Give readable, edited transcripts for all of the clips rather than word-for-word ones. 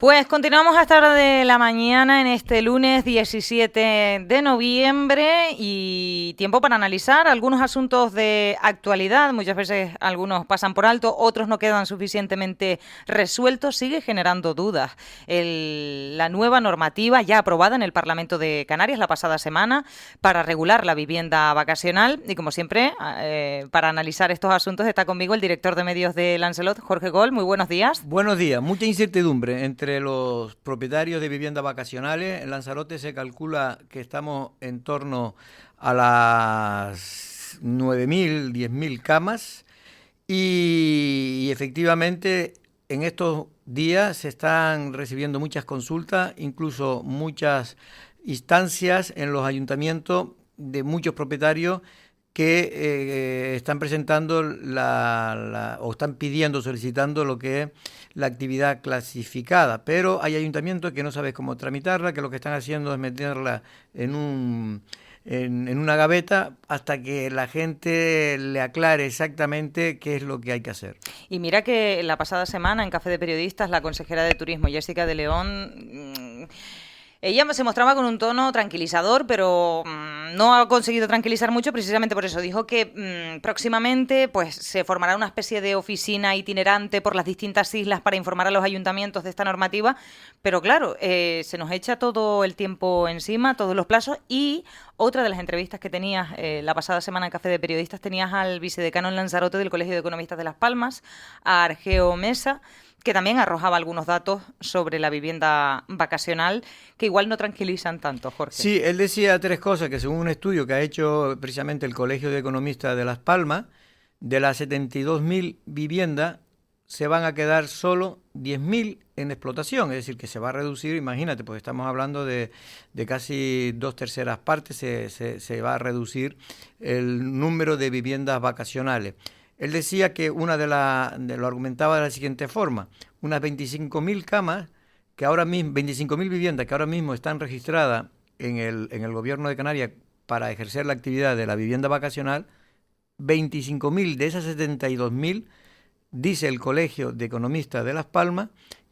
Pues continuamos hasta hora de la mañana en este lunes 17 de noviembre y tiempo para analizar algunos asuntos de actualidad. Muchas veces algunos pasan por alto, otros no quedan suficientemente resueltos. Sigue generando dudas la nueva normativa ya aprobada en el Parlamento de Canarias la pasada semana para regular la vivienda vacacional. Y como siempre, para analizar estos asuntos está conmigo el director de medios de Lancelot, Jorge Gol. Muy buenos días. Buenos días. Mucha incertidumbre entre los propietarios de viviendas vacacionales. En Lanzarote se calcula que estamos en torno a las 9.000, 10.000 camas y efectivamente en estos días se están recibiendo muchas consultas, incluso muchas instancias en los ayuntamientos de muchos propietarios que están presentando o están pidiendo, solicitando lo que es la actividad clasificada, pero hay ayuntamientos que no saben cómo tramitarla, que lo que están haciendo es meterla en una gaveta hasta que la gente le aclare exactamente qué es lo que hay que hacer. Y mira que la pasada semana en Café de Periodistas la consejera de Turismo, Jessica de León, ella se mostraba con un tono tranquilizador, pero no ha conseguido tranquilizar mucho precisamente por eso. Dijo que próximamente pues se formará una especie de oficina itinerante por las distintas islas para informar a los ayuntamientos de esta normativa, pero claro, se nos echa todo el tiempo encima, todos los plazos, y otra de las entrevistas que tenías la pasada semana en Café de Periodistas tenías al vicedecano en Lanzarote del Colegio de Economistas de Las Palmas, a Argeo Mesa, que también arrojaba algunos datos sobre la vivienda vacacional que igual no tranquilizan tanto, Jorge. Sí, él decía tres cosas, que según un estudio que ha hecho precisamente el Colegio de Economistas de Las Palmas, de las 72.000 viviendas se van a quedar solo 10.000 en explotación, es decir, que se va a reducir, imagínate, porque estamos hablando de casi 2/3 partes, se va a reducir el número de viviendas vacacionales. Él decía que lo argumentaba de la siguiente forma: unas 25.000 camas, que ahora mismo, 25.000 viviendas que ahora mismo están registradas en el gobierno de Canarias para ejercer la actividad de la vivienda vacacional, 25.000 de esas 72.000, dice el Colegio de Economistas de Las Palmas,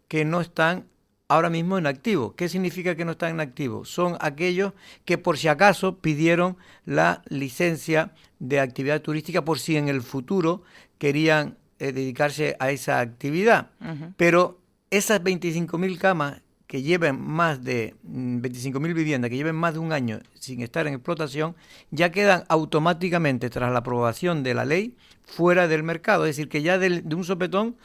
que no están ahora mismo en activo. ¿Qué significa que no están en activo? Son aquellos que por si acaso pidieron la licencia de actividad turística por si en el futuro querían dedicarse a esa actividad. Uh-huh. Pero esas 25.000 camas que lleven más de 25.000 viviendas, que lleven más de un año sin estar en explotación, ya quedan automáticamente, tras la aprobación de la ley, fuera del mercado. Es decir, que ya de un sopetón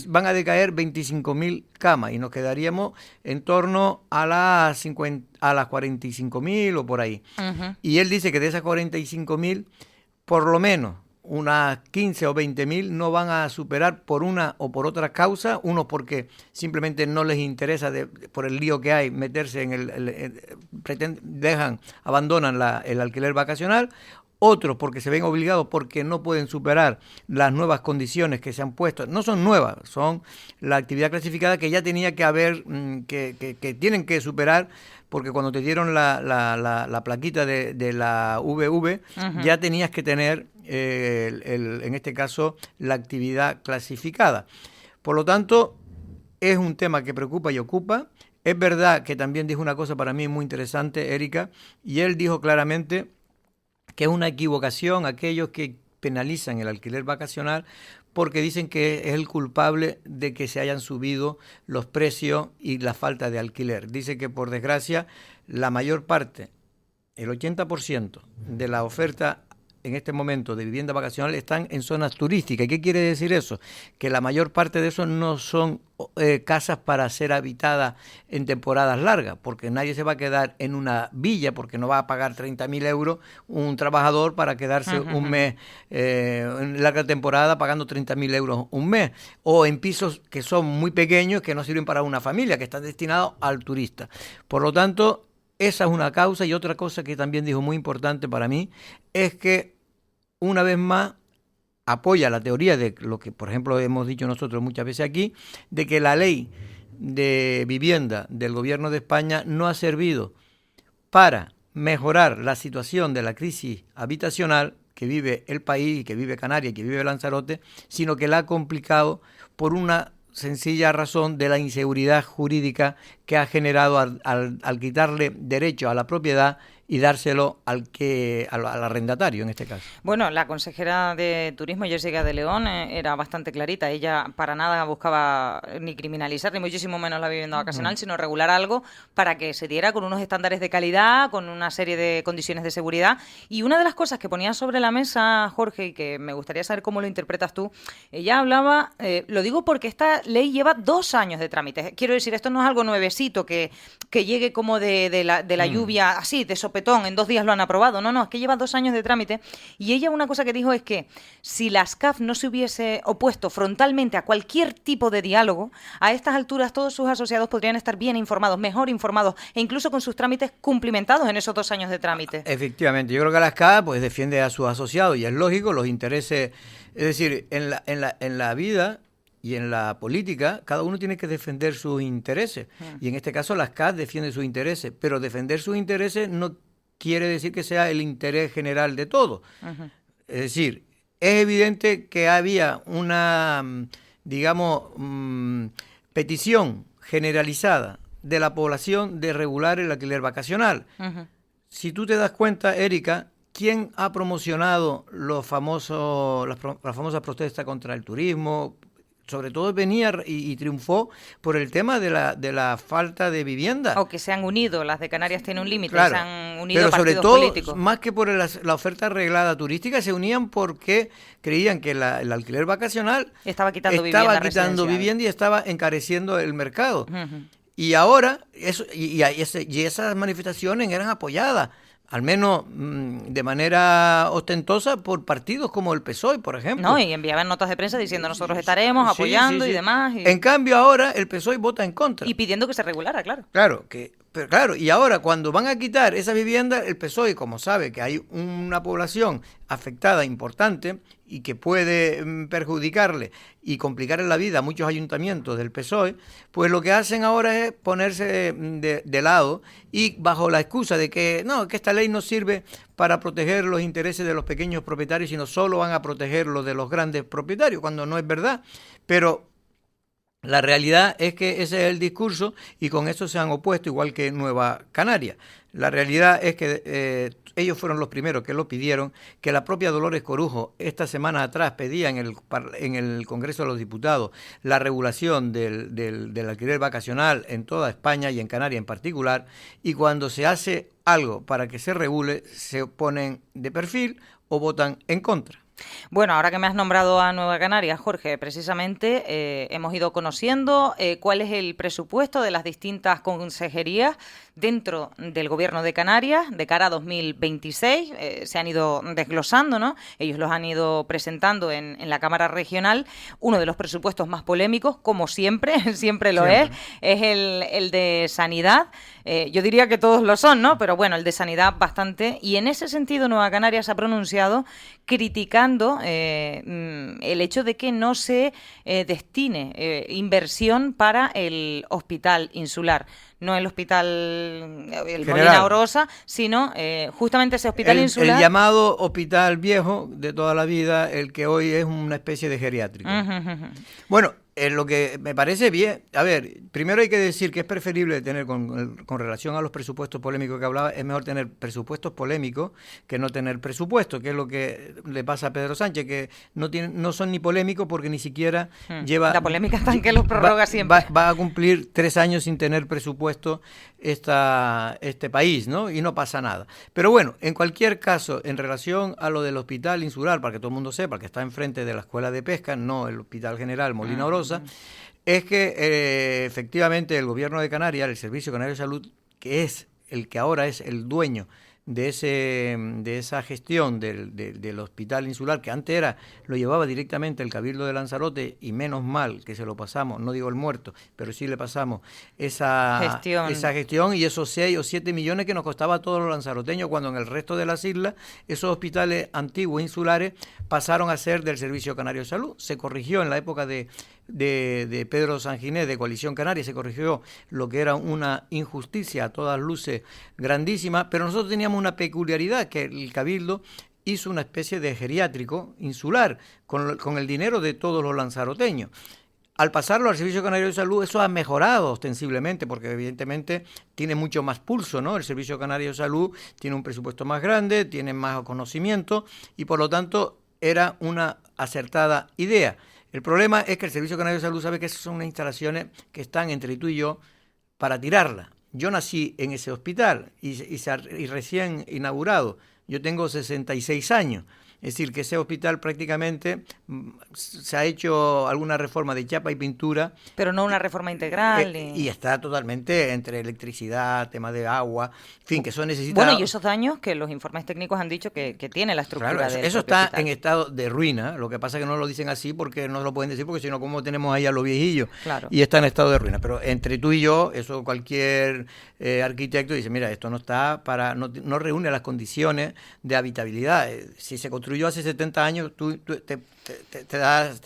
van a decaer 25.000 camas y nos quedaríamos en torno a las 45.000 o por ahí. Uh-huh. Y él dice que de esas 45.000, por lo menos unas 15 o 20.000 no van a superar por una o por otra causa, uno porque simplemente no les interesa por el lío que hay meterse abandonan el alquiler vacacional, otros porque se ven obligados porque no pueden superar las nuevas condiciones que se han puesto. No son nuevas, son la actividad clasificada que ya tenía que haber, que tienen que superar, porque cuando te dieron la plaquita de la VV, uh-huh, ya tenías que tener, en este caso, la actividad clasificada. Por lo tanto, es un tema que preocupa y ocupa. Es verdad que también dijo una cosa para mí muy interesante, Erika, y él dijo claramente que es una equivocación aquellos que penalizan el alquiler vacacional porque dicen que es el culpable de que se hayan subido los precios y la falta de alquiler. Dice que, por desgracia, la mayor parte, el 80% de la oferta en este momento de vivienda vacacional están en zonas turísticas. ¿Qué quiere decir eso? Que la mayor parte de eso no son casas para ser habitadas en temporadas largas, porque nadie se va a quedar en una villa, porque no va a pagar 30.000 euros un trabajador para quedarse un mes en larga temporada pagando 30.000 euros un mes, o en pisos que son muy pequeños, que no sirven para una familia, que están destinados al turista. Por lo tanto, esa es una causa. Y otra cosa que también dijo muy importante para mí es que, una vez más, apoya la teoría de lo que, por ejemplo, hemos dicho nosotros muchas veces aquí, de que la ley de vivienda del gobierno de España no ha servido para mejorar la situación de la crisis habitacional que vive el país, que vive Canarias, que vive Lanzarote, sino que la ha complicado por una sencilla razón de la inseguridad jurídica que ha generado al quitarle derecho a la propiedad y dárselo al arrendatario en este caso. Bueno, la consejera de Turismo, Jessica de León, era bastante clarita. Ella para nada buscaba ni criminalizar, ni muchísimo menos la vivienda vacacional, sino regular algo para que se diera con unos estándares de calidad, con una serie de condiciones de seguridad. Y una de las cosas que ponía sobre la mesa, Jorge, y que me gustaría saber cómo lo interpretas tú, ella hablaba, lo digo porque esta ley lleva 2 años de trámite. Quiero decir, esto no es algo nuevecito que llegue como de la lluvia, así, de sopetón, en 2 días lo han aprobado. No, es que lleva 2 años de trámite. Y ella una cosa que dijo es que si la SCAF no se hubiese opuesto frontalmente a cualquier tipo de diálogo, a estas alturas todos sus asociados podrían estar bien informados, mejor informados, e incluso con sus trámites cumplimentados en esos 2 años de trámite. Efectivamente, yo creo que la SCAF pues defiende a sus asociados y es lógico, los intereses, es decir, en la vida y en la política, cada uno tiene que defender sus intereses. Y en este caso, la SCAF defiende sus intereses, pero defender sus intereses no quiere decir que sea el interés general de todos. Es decir, es evidente que había una, digamos, petición generalizada de la población de regular el alquiler vacacional. Si tú te das cuenta, Erika, ¿quién ha promocionado las famosas protestas contra el turismo? Sobre todo venía y triunfó por el tema de la falta de vivienda. O que se han unido, las de Canarias tienen un límite, claro, se han unido pero sobre partidos todo, políticos. más que por la oferta arreglada turística, se unían porque creían que el alquiler vacacional estaba quitando vivienda y estaba encareciendo el mercado. Y ahora, esas manifestaciones eran apoyadas, al menos de manera ostentosa, por partidos como el PSOE, por ejemplo. No, y enviaban notas de prensa diciendo nosotros estaremos apoyando y demás. En cambio ahora el PSOE vota en contra. Y pidiendo que se regulara, claro. Claro, y ahora cuando van a quitar esa vivienda, el PSOE, como sabe que hay una población afectada importante y que puede perjudicarle y complicarle la vida a muchos ayuntamientos del PSOE, pues lo que hacen ahora es ponerse de lado y bajo la excusa de que que esta ley no sirve para proteger los intereses de los pequeños propietarios, sino solo van a proteger los de los grandes propietarios, cuando no es verdad. Pero la realidad es que ese es el discurso y con eso se han opuesto, igual que Nueva Canaria. La realidad es que ellos fueron los primeros que lo pidieron, que la propia Dolores Corujo esta semana atrás pedía en el Congreso de los Diputados la regulación del alquiler vacacional en toda España y en Canarias en particular, y cuando se hace algo para que se regule, se ponen de perfil o votan en contra. Bueno, ahora que me has nombrado a Nueva Canarias, Jorge, precisamente hemos ido conociendo cuál es el presupuesto de las distintas consejerías dentro del Gobierno de Canarias de cara a 2026. Se han ido desglosando, ¿no? Ellos los han ido presentando en la Cámara Regional. Uno de los presupuestos más polémicos, como siempre, siempre lo es el de Sanidad. Yo diría que todos lo son, ¿no? Pero bueno, el de Sanidad bastante. Y en ese sentido, Nueva Canarias ha pronunciado criticando el hecho de que no se destine inversión para el hospital insular. No el hospital Molina Orosa, sino justamente ese hospital insular. El llamado hospital viejo de toda la vida, el que hoy es una especie de geriátrico. Bueno, lo que me parece bien, a ver, primero hay que decir que es preferible tener, con relación a los presupuestos polémicos que hablaba, es mejor tener presupuestos polémicos que no tener presupuesto, que es lo que le pasa a Pedro Sánchez, que no son ni polémicos porque ni siquiera lleva... La polémica está en que los prorroga siempre. Va a cumplir 3 años sin tener presupuesto este país, ¿no? Y no pasa nada. Pero bueno, en cualquier caso, en relación a lo del hospital insular, para que todo el mundo sepa, que está enfrente de la Escuela de Pesca, no el Hospital General Molina Orosa, es que efectivamente el Gobierno de Canarias, el Servicio Canario de Salud, que es el que ahora es el dueño de esa gestión del hospital insular, que antes lo llevaba directamente el Cabildo de Lanzarote, y menos mal que se lo pasamos, no digo el muerto, pero sí le pasamos esa gestión y esos 6 o 7 millones que nos costaba a todos los lanzaroteños, cuando en el resto de las islas esos hospitales antiguos insulares pasaron a ser del Servicio Canario de Salud. Se corrigió en la época de Pedro Sanginés, de Coalición Canaria, se corrigió lo que era una injusticia a todas luces grandísima, pero nosotros teníamos una peculiaridad, que el Cabildo hizo una especie de geriátrico insular con el dinero de todos los lanzaroteños. al pasarlo al Servicio Canario de Salud, eso ha mejorado ostensiblemente, porque evidentemente tiene mucho más pulso, ¿no? El Servicio Canario de Salud tiene un presupuesto más grande, tiene más conocimiento y por lo tanto era una acertada idea. El problema es que el Servicio Canario de Salud sabe que esas son unas instalaciones que están entre tú y yo para tirarlas. Yo nací en ese hospital y recién inaugurado. Yo tengo 66 años. Es decir, que ese hospital prácticamente se ha hecho alguna reforma de chapa y pintura. Pero no una reforma integral. Y está totalmente entre electricidad, tema de agua, en fin, que eso necesita... Bueno, y esos daños que los informes técnicos han dicho que tiene la estructura claro, del eso está hospital. en estado de ruina. Lo que pasa es que no lo dicen así porque no lo pueden decir, porque si no, como tenemos ahí a los viejillos. Claro. Y está en estado de ruina. Pero entre tú y yo, eso cualquier arquitecto dice, mira, esto no está para, no reúne las condiciones de habitabilidad. Si se construyó hace 70 años, tú te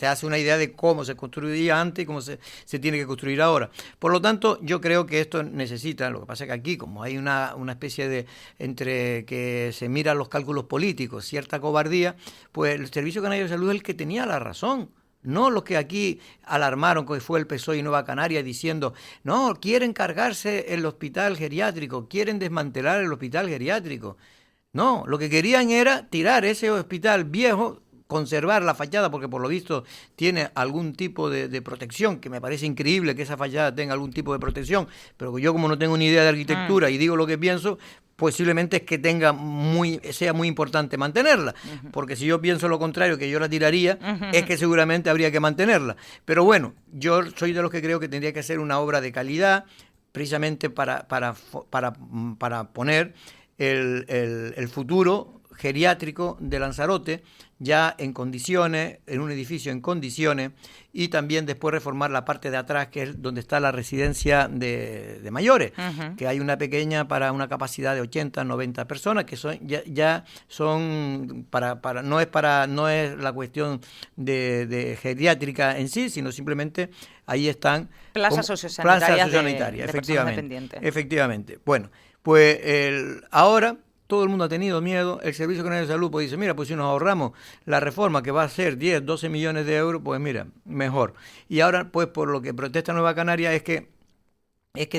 hace una idea de cómo se construía antes y cómo se tiene que construir ahora. Por lo tanto, yo creo que esto necesita, lo que pasa es que aquí, como hay una especie de, entre que se miran los cálculos políticos, cierta cobardía, pues el Servicio Canario de Salud es el que tenía la razón. No los que aquí alarmaron, que fue el PSOE y Nueva Canaria, diciendo, no, quieren cargarse el hospital geriátrico, quieren desmantelar el hospital geriátrico. No, lo que querían era tirar ese hospital viejo, conservar la fachada, porque por lo visto tiene algún tipo de protección, que me parece increíble que esa fachada tenga algún tipo de protección, pero yo como no tengo ni idea de arquitectura y digo lo que pienso, posiblemente es que sea muy importante mantenerla, porque si yo pienso lo contrario, que yo la tiraría, es que seguramente habría que mantenerla. Pero bueno, yo soy de los que creo que tendría que ser una obra de calidad, precisamente para poner el futuro geriátrico de Lanzarote ya en condiciones, en un edificio en condiciones, y también después reformar la parte de atrás, que es donde está la residencia de mayores, que hay una pequeña para una capacidad de 80, 90 personas, que son ya son no es la cuestión de geriátrica en sí, sino simplemente ahí están plazas sociosanitarias efectivamente. Bueno, pues ahora todo el mundo ha tenido miedo. El Servicio Canario de Salud pues dice, mira, pues si nos ahorramos la reforma que va a ser 10, 12 millones de euros, pues mira, mejor. Y ahora, pues por lo que protesta Nueva Canaria es que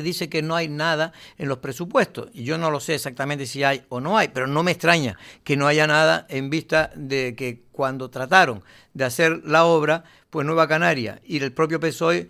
dice que no hay nada en los presupuestos. Y yo no lo sé exactamente si hay o no hay, pero no me extraña que no haya nada en vista de que cuando trataron de hacer la obra, pues Nueva Canaria y el propio PSOE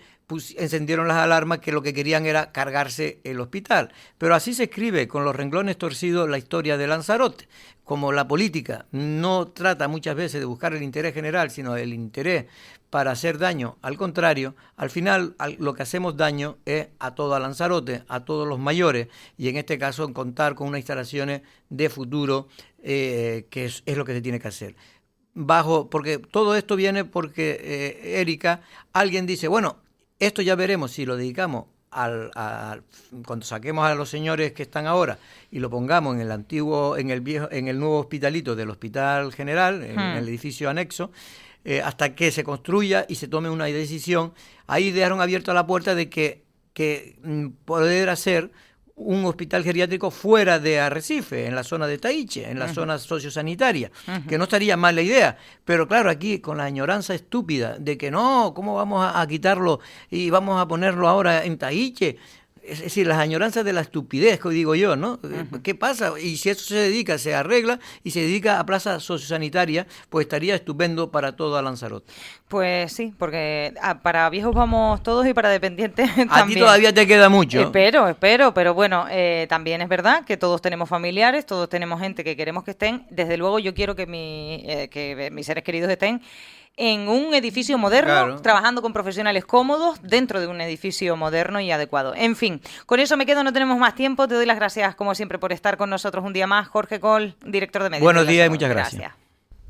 encendieron las alarmas que lo que querían era cargarse el hospital. Pero así se escribe con los renglones torcidos la historia de Lanzarote. Como la política no trata muchas veces de buscar el interés general, sino el interés para hacer daño, al contrario, al final lo que hacemos daño es a toda Lanzarote, a todos los mayores, y en este caso en contar con unas instalaciones de futuro, que es lo que se tiene que hacer. Porque todo esto viene porque, Erika, alguien dice, bueno, esto ya veremos si lo dedicamos cuando saquemos a los señores que están ahora y lo pongamos en el nuevo hospitalito del Hospital General, en el edificio anexo, hasta que se construya y se tome una decisión. Ahí dejaron abierta la puerta de que poder hacer un hospital geriátrico fuera de Arrecife, en la zona de Taíche, en la zona sociosanitaria, que no estaría mal la idea, pero claro, aquí con la añoranza estúpida de que no, ¿cómo vamos a quitarlo y vamos a ponerlo ahora en Taíche? Es decir, las añoranzas de la estupidez, que digo yo, ¿no? ¿Qué pasa? Y si eso se arregla y se dedica a plaza sociosanitaria, pues estaría estupendo para toda Lanzarote. Pues sí, porque para viejos vamos todos y para dependientes también. A ti todavía te queda mucho. Espero, pero bueno, también es verdad que todos tenemos familiares, todos tenemos gente que queremos que estén. Desde luego yo quiero que mis seres queridos estén en un edificio moderno, claro, trabajando con profesionales cómodos dentro de un edificio moderno y adecuado. En fin, con eso me quedo, no tenemos más tiempo. Te doy las gracias, como siempre, por estar con nosotros un día más. Jorge Coll, director de medios. Buenos días y muchas gracias.